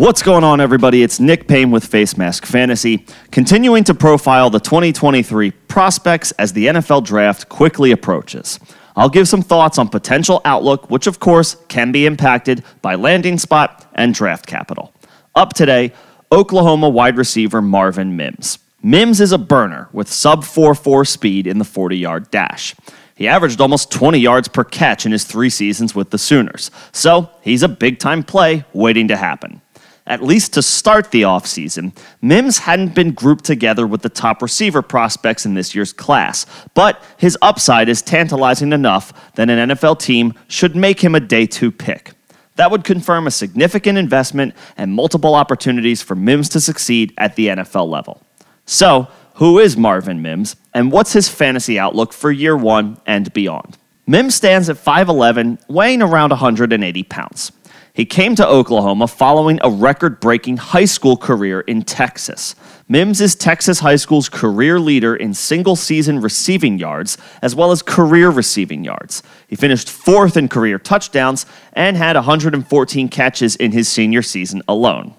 What's going on, everybody? It's Nick Payne with Facemask Fantasy, continuing to profile the 2023 prospects as the NFL Draft quickly approaches. I'll give some thoughts on potential outlook, which of course can be impacted by landing spot and draft capital. Up today, Oklahoma wide receiver Marvin Mims. Mims is a burner with sub 4.4 speed in the 40-yard dash. He averaged almost 20 yards per catch in his 3 seasons with the Sooners, so he's a big-time play waiting to happen. At least to start the offseason, Mims hadn't been grouped together with the top receiver prospects in this year's class, but his upside is tantalizing enough that an NFL team should make him a day 2 pick. That would confirm a significant investment and multiple opportunities for Mims to succeed at the NFL level. So, who is Marvin Mims, and what's his fantasy outlook for year 1 and beyond? Mims stands at 5'11", weighing around 180 pounds. He came to Oklahoma following a record-breaking high school career in Texas. Mims is Texas high school's career leader in single-season receiving yards, as well as career receiving yards. He finished 4th in career touchdowns and had 114 catches in his senior season alone.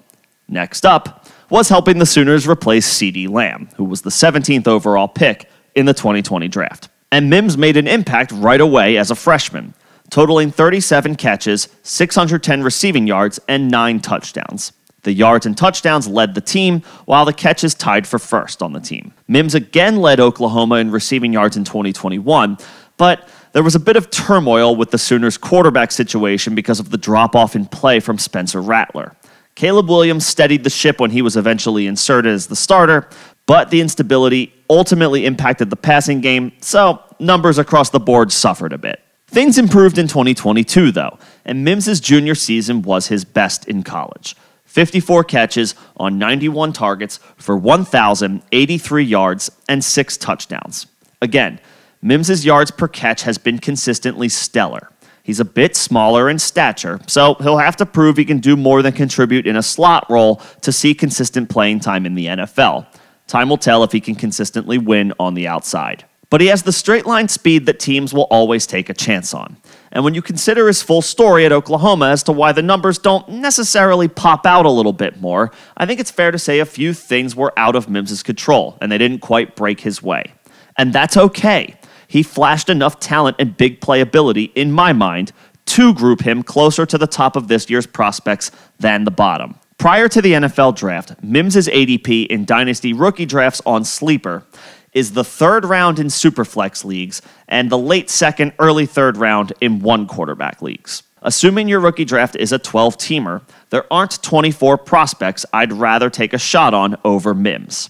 Next up was helping the Sooners replace CeeDee Lamb, who was the 17th overall pick in the 2020 draft. And Mims made an impact right away as a freshman, totaling 37 catches, 610 receiving yards, and 9 touchdowns. The yards and touchdowns led the team, while the catches tied for first on the team. Mims again led Oklahoma in receiving yards in 2021, but there was a bit of turmoil with the Sooners' quarterback situation because of the drop-off in play from Spencer Rattler. Caleb Williams steadied the ship when he was eventually inserted as the starter, but the instability ultimately impacted the passing game, so numbers across the board suffered a bit. Things improved in 2022, though, and Mims' junior season was his best in college. 54 catches on 91 targets for 1,083 yards and 6 touchdowns. Again, Mims' yards per catch has been consistently stellar. He's a bit smaller in stature, so he'll have to prove he can do more than contribute in a slot role to see consistent playing time in the NFL. Time will tell if he can consistently win on the outside. But he has the straight-line speed that teams will always take a chance on. And when you consider his full story at Oklahoma as to why the numbers don't necessarily pop out a little bit more, I think it's fair to say a few things were out of Mims' control, and they didn't quite break his way. And that's okay. He flashed enough talent and big playability, in my mind, to group him closer to the top of this year's prospects than the bottom. Prior to the NFL draft, Mims' ADP in Dynasty rookie drafts on Sleeper is the 3rd round in Superflex leagues and the late 2nd, early 3rd round in 1-quarterback leagues. Assuming your rookie draft is a 12-teamer, there aren't 24 prospects I'd rather take a shot on over Mims.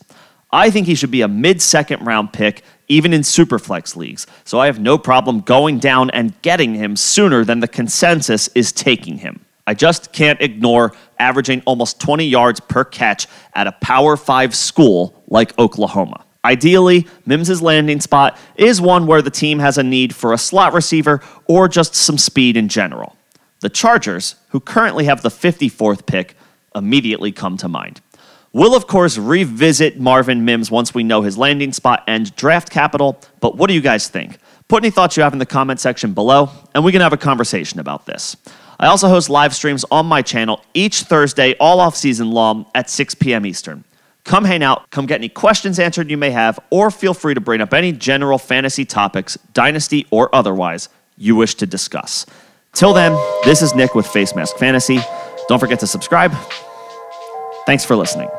I think he should be a mid-2nd round pick even in Superflex leagues, so I have no problem going down and getting him sooner than the consensus is taking him. I just can't ignore averaging almost 20 yards per catch at a Power 5 school like Oklahoma. Ideally, Mims' landing spot is one where the team has a need for a slot receiver or just some speed in general. The Chargers, who currently have the 54th pick, immediately come to mind. We'll, of course, revisit Marvin Mims once we know his landing spot and draft capital, but what do you guys think? Put any thoughts you have in the comment section below, and we can have a conversation about this. I also host live streams on my channel each Thursday, all off-season long, at 6 p.m. Eastern. Come hang out, come get any questions answered you may have, or feel free to bring up any general fantasy topics, Dynasty or otherwise, you wish to discuss. Till then, this is Nick with Facemask Fantasy. Don't forget to subscribe. Thanks for listening.